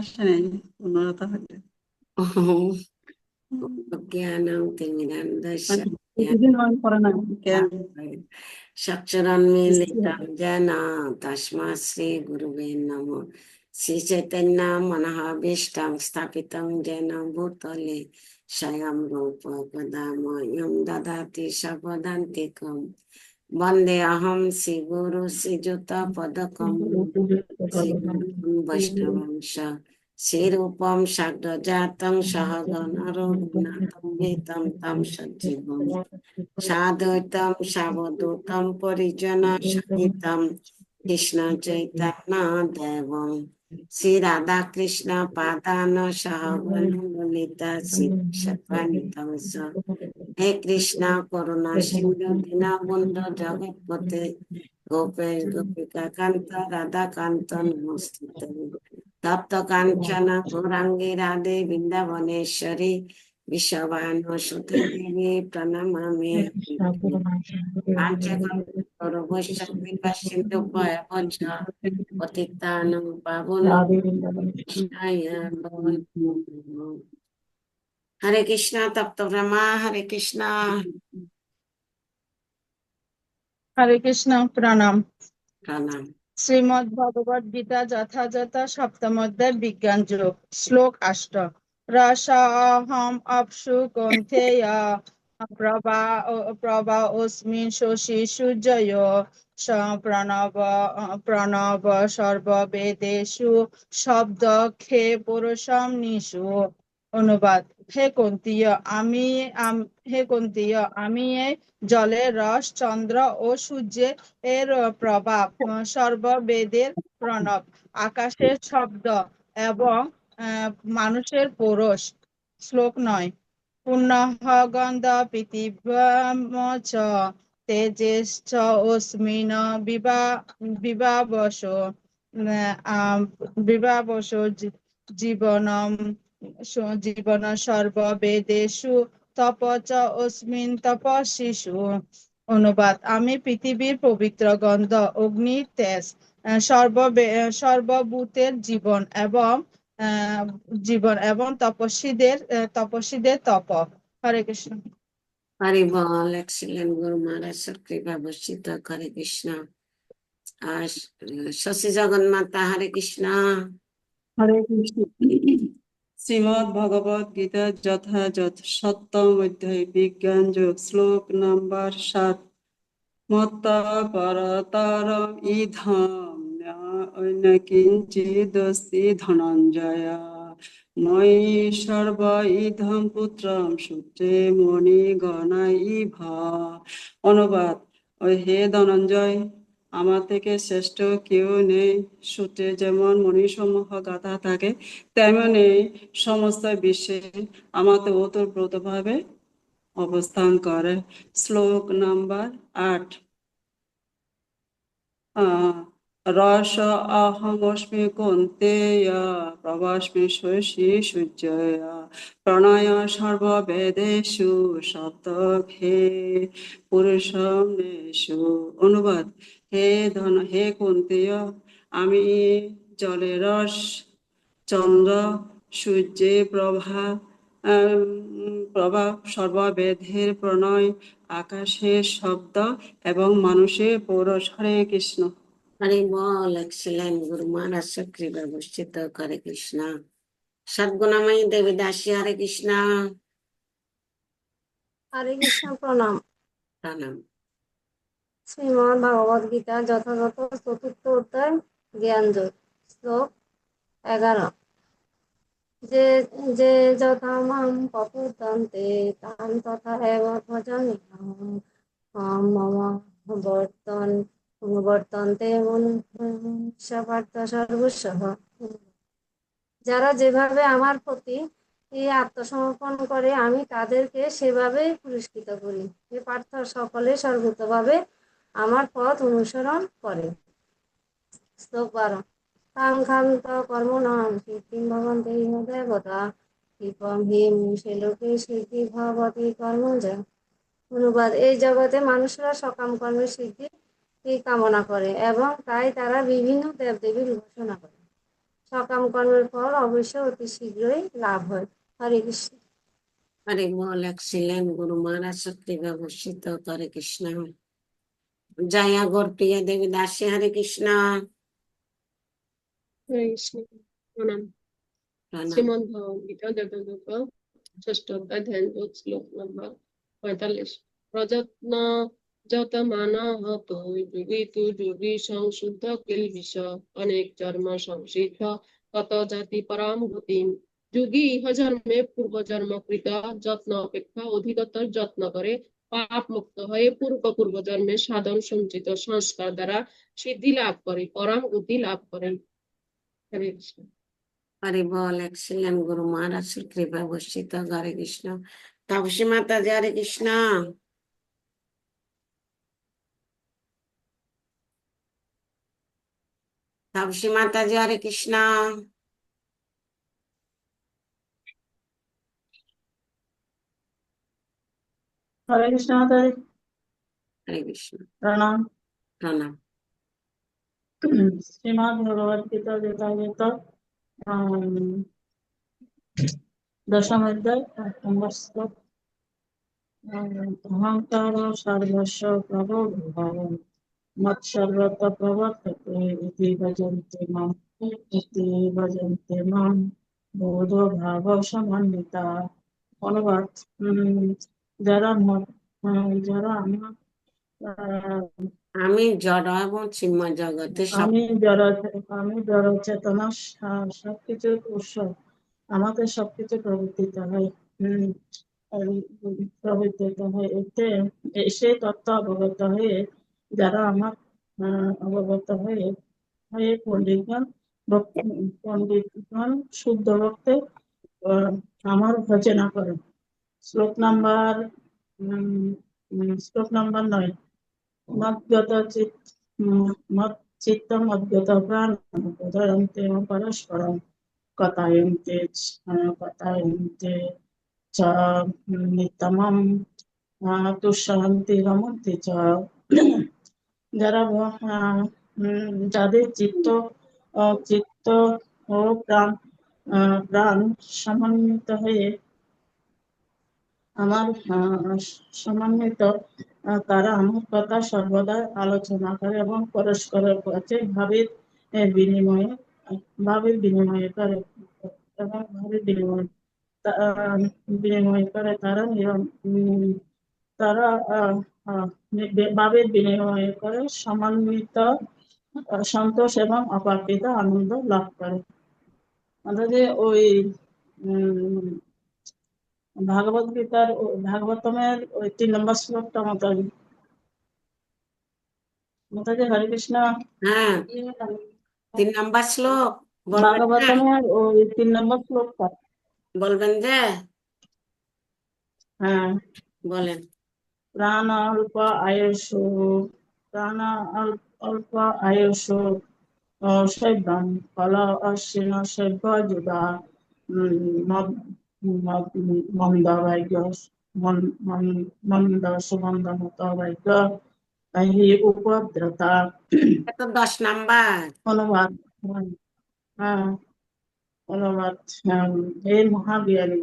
আসে নাই পূর্ণতা হইলে জ্ঞানং তিমিরান্ধস্য প্রতিদিন মনে করে না কেন চক্ষুরন্মীলিতং জ্ঞান তস্মাৎ শ্রী গুরুবে নমঃ। শ্রী চৈতন্য মনোভীষ্টং স্থাপিতং যেন ভূতলে স্বয়ং রূপ কদা মह्यं দদাতি স্বপদান্তিকম। বন্দে অহং শ্রী গুরু শ্রীযুত পদকমলম শ্রী গুরুং বৈষ্ণবংশ শ্রীরূপং সাগ্রজাতং সহগণ রঘুনাথং বিতং তং সজ্জীবম সাদ্বৈতং সাবধূতং পরিজন সহিতং কৃষ্ণ চৈতন্য দেবং শ্রী রাধা কৃষ্ণ পাদান সহগণ ললিতা শ্রী বিশাখান্বিতং স। হে কৃষ্ণ করুণা সিন্ধু দীনবন্ধু জগৎপতে গোপেশ গোপিকা কান্ত রাধা কান্ত নমস্তুতে। তপ্ত কাঞ্চন গৌরাঙ্গী রাধে বৃন্দাবনেশ্বরী বিশ্ববানুসুতে দেবী প্রণমামি। পতিতানং পাবনং কৃষ্ণায় নমঃ। হরে কৃষ্ণ তপ্ত ব্রহ্মা হরে কৃষ্ণ। হরে কৃষ্ণ প্রণাম। প্রণাম। শ্রীমদ্ ভগবদ গীতা যথাযথ সপ্তম অধ্যায় বিজ্ঞান যোগ শ্লোক ৮ রসহম অপ্সু কৌন্তেয় প্রভা অস্মিন শশী সূর্যয় প্রণব প্রণব সর্ববেদেষু শব্দ খে পুরুষম নিষু। অনুবাদ হে কুন্তীয় আমি এই জলের রস, চন্দ্র ও সূর্যের এর প্রভাব, সর্ববেদের প্রণব, আকাশের শব্দ এবং মানুষের পৌরষ। শ্লোক ৯ পুনঃ গন্ধ পৃথিব্যাম চ তেজশ্চ অস্মিন বিভাবশ জীবনম সর্ববেদেষু তপ চ অস্মিন তপস্বিষু। অনুবাদ আমি পৃথিবীর পবিত্র গন্ধ, অগ্নির তেজ, সর্বভূতের জীবন এবং তপস্বীদের তপ। হরে কৃষ্ণ। হরি বল। এক্সিলেন্ট গুরু মহারাজ কৃপা বর্ষিত। হরে কৃষ্ণ। আর শশী জগন্মাতা হরে কৃষ্ণ। হরে কৃষ্ণ। শ্রীমদ ভগবদ গীতা যথাযথ সপ্তম অধ্যায় বিজ্ঞান যোগ শ্লোক নাম্বার ৭ মত্তা পরতরম ইধম ন কিঞ্চিদস্তি ধনঞ্জয় ময়ি সর্ব ইধম পুত্রম সূত্রে মণিগণা ইভ। অনুবাদ হে ধনঞ্জয়, আমার থেকে শ্রেষ্ঠ কেউ নেই। সূত্রে যেমন মণিসমূহ গাথা থাকে, তেমনি সমস্ত বিশ্বে আমাতে ওতপ্রোতভাবে অবস্থান করে। শ্লোক নাম্বার ৮ রস অহমস্মি কৌন্তেয় প্রভাস্মি শশী সূর্যয় প্রণয় সর্ববেদেষু শব্দ হে পুরুষম নেষু। অনুবাদ হে কৌন্তেয়, আমি জলের রস, চন্দ্র, সূর্যের প্রভাব, সর্ববেদের প্রণয়, আকাশের শব্দ এবং মানুষের পৌরষ। হরে কৃষ্ণ। হরি বল। এক্সিলেন্ট গুরু মহারাজ কৃপা বর্ষিত। হরে কৃষ্ণ। সদ্গুণময়ী দেবী দাসী হরে কৃষ্ণ। হরে কৃষ্ণ প্রণাম। প্রণাম। শ্রীমদ্ ভগবদ গীতা যথাযথ চতুর্থ অধ্যায় জ্ঞান যোগ শ্লোক 11 যে যে যথা মাম প্রপদ্যন্তে তাং তথা এব ভজামি মম বর্তন্তে মনুষ্য পার্থ সর্বস্বঃ। যারা যেভাবে আমার প্রতি আত্মসমর্পণ করে আমি তাদেরকে সেভাবেই পুরস্কৃত করি। হে পার্থ, সকলে সর্বতভাবে আমার পথ অনুসরণ করে। শ্লোক 12 তাং খান্ত কর্মণাং কীর্তিং ভবন্তে ইহ দেবতা কৃপম হি মুষে লোকে সিদ্ধি ভবতি কর্মজা। অনুবাদ এই জগতে মানুষরা সকাম কর্মের সিদ্ধি কামনা করে এবং তাই তারা বিভিন্ন দেবদেবীর উপাসনা করে। সকাম কর্মের ফল অবশ্য অতি শীঘ্রই লাভ হয়। হরে কৃষ্ণ। হরি বল। এক্সিলেন্ট গুরু মহারাজ শক্তি ব্যবস্থিত। হরে কৃষ্ণ। জয়া গৌর প্রিয়া দেবী দাসী। হরে কৃষ্ণ। হরে কৃষ্ণ। প্রণাম। প্রণাম। শ্রীমদ্ ভগবদ গীতা যথাযথ ষষ্ঠ অধ্যায় ধ্যান যোগ শ্লোক নম্বর 45। প্রযত্ন যত মানহত যোগী তু যোগী সংশুদ্ধ কিলবিষ অনেক জন্ম সংসিদ্ধ তত জাতি পরাম গতিম। যোগী ইহ জন্মে পূর্ব জন্মকৃত যত্ন অপেক্ষা অধিকতর যত্ন করে পাপ মুক্ত হয়ে পূর্ব জন্মের সাধন সঞ্চিত সংস্কার দ্বারা সিদ্ধি লাভ করে পরম গতি লাভ করেন। হরে কৃষ্ণ। হরি বল। এক্সিলেন্ট গুরু মহারাজের কৃপা বর্ষিত। হরে কৃষ্ণ। তাপসী মাতাজি। হরে কৃষ্ণ। তাপসী মাতাজি। হরে কৃষ্ণ। হরে কৃষ্ণ মাতাজি, হরে কৃষ্ণ। প্রণাম। প্রণাম। শ্রীমদ্ ভগবদ গীতা যথাযথ দশম অধ্যায় 8 নম্বর শ্লোক। অহংকার সর্বস্ব প্রভো মৎসর্বত প্রবর্ততে ইতি ভজন্তে মাম বোধ ভাব সমন্বিতা। অনুবাদ: যারা যারা আমার আমি জড় এবং চিন্ময় জগতে আমি জড় চেতনা সবকিছুর উৎস, আমাকে সবকিছু প্রবর্তিত হয় এতে সেই তত্ত্ব অবগত হয়ে যারা আমার অবগত হয়ে হয়ে পণ্ডিতগণ শুদ্ধ ভক্তে আমার ভজনা করেন। শ্লোক নাম্বার 9। মদ্গত চিত্তম অদ্গত প্রাণ উদয়ন্তে পরস্পরম কথায়ন্তে চ নিত্যমম তুষ্যন্তি রমন্তি চ। যাদের চিত্ত ও প্রাণ সমন্বিত হয়ে তারা আমার কথা সর্বদা আলোচনা করে এবং পরস্পরের কাছে ভাবের বিনিময় করে তারা ভাবের বিনিময় করে সমন্বিত সন্তোষ এবং অপাকৃত আনন্দ লাভ করে। অর্থাৎ ওই ভাগবত গীতার ভাগবতমের ওই 3 নম্বর শ্লোকটা মাতাজি। হরে কৃষ্ণ। হ্যাঁ, 3 নম্বর শ্লোক বলবেন যে? ভাগবতমের ওই 3 নম্বর শ্লোকটা বলবেন যে? হ্যাঁ, বলেন। প্রাণ অল্প আয়ুষু শৈবম ফল অশ্বিন শৈব যুগা মন্দ ভাগ্য মন্দ সুমন্দ মত ভাগ্য হি উপদ্রতা। এটা 10 নাম্বার। অনুবাদ। হ্যাঁ, অনুবাদ। এই মহাজ্ঞানী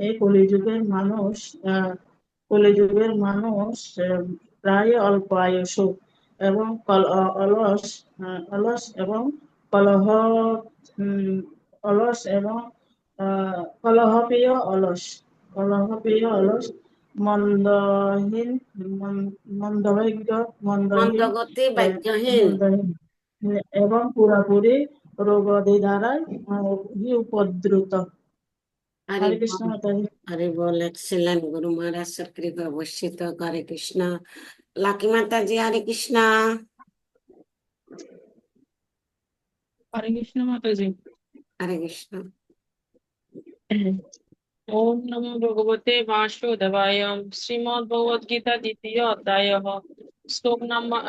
এই কলিযুগের মানুষ প্রায় অল্প আয়ুষু এবং অলস এবং কলহ অলস এবং কলহপ্রিয় অলস মন্দহীন মন্দভাগ্য মন্দগতি ভাগ্যহীন এবং পুরাপুরি রোগাদি দ্বারা উপদ্রুত। হরে কৃষ্ণ মাতাজি। হরি বল। এক্সিলেন্ট গুরু মহারাজের কৃপা বর্ষিত। হরে কৃষ্ণ। লাকি মাতাজি। হরে কৃষ্ণ। হরে কৃষ্ণ মাতাজি। হরে কৃষ্ণ। ওম নমো ভগবতে বাসুদেবায়। শ্রীমদ্ ভগবদ গীতা দ্বিতীয় অধ্যায় শ্লোক নাম্বার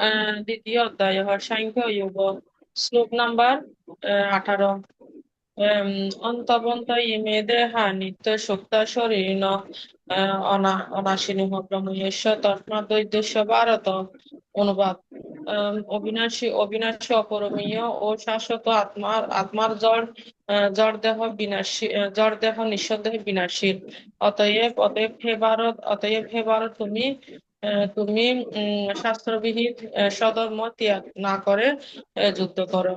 দ্বিতীয় অধ্যায় সাংখ্য যোগ শ্লোক নাম্বার 18। অন্তবন্ত ইমে দেহা নিত্য সুক্ত শরীর অনাশিনুঃ ব্রহ্মস্য তস্মাদ্ দৈত্যস্য ভারত। অনুবাদ: অবিনাশী অবিনাশী অপরমীয় ও শাশ্বত আত্মার জড় দেহ বিনাশী, জড় দেহ নিঃসন্দেহে বিনাশীল। অতএব হে ভারত, তুমি শাস্ত্রবিহিত স্বধর্ম ত্যাগ না করে যুদ্ধ করো।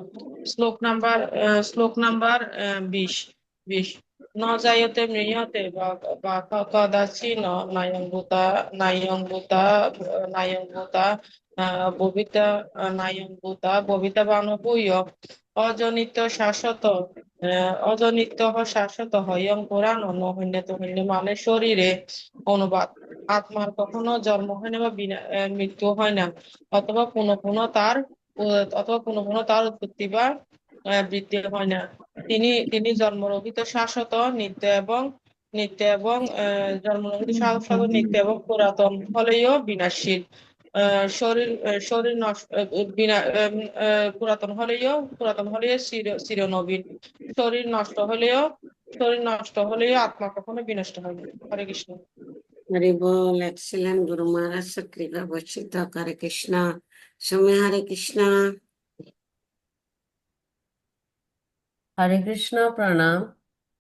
শ্লোক নাম্বার 20। ন জায়তে ম্রিয়তে বা কদাচিন নায়ং ভূতা ববিতা বানভূয় অজনিত্য শাশ্বত হয়ং পুরাণ নহিন্যত মানে শরীরে। অনুবাদ: আত্মার কখনো জন্ম হয় না বা মৃত্যু হয় না, অথবা পুনঃ পুনঃ তার উৎপত্তি বা বৃদ্ধি হয় না। তিনি জন্মরহিত, শাশ্বত, নিত্য এবং পুরাতন হলেও বিনাশশীল। শরীর নষ্ট পুরাতন হলেও চিরনবীন। শরীর নষ্ট হলেও আত্মা কখনো বিনষ্ট হয় না। হরে কৃষ্ণ। হরি বল। এক্সেলেন্ট গুরু মহারাজ কৃপা বর্ষিত হরে কৃষ্ণ। সৌম্য হরে Krishna. Hare Krishna Pranam.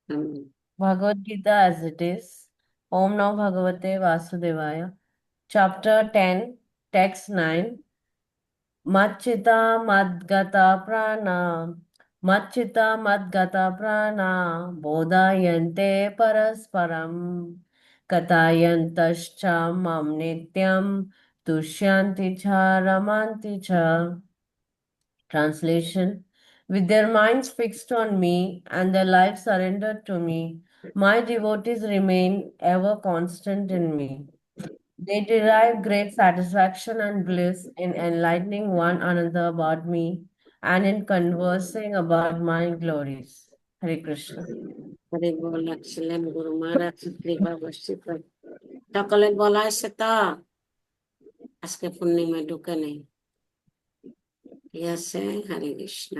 Hmm, Bhagavad Gita as it is. Om Namo Bhagavate Vasudevaya. Chapter 10, Text 9. Machchita Madgata Prana. Machchita Madgata Prana. Bodhayante Parasparam. Katayantascha Mam Nityam. Tushyanti Cha Ramanti Cha. Translation: with their minds fixed on me and their lives surrendered to me, my devotees remain ever constant in me. They derive great satisfaction and bliss in enlightening one another about me and in conversing about my glories. Hare Krishna. Hari ball. Excellent গুরু মহারাজ কৃপা বর্ষিত। সকলে বলা হয়েছে তো? আজকে পূর্ণিমা ঢুকে নেই, ঠিক আছে? হরে কৃষ্ণ।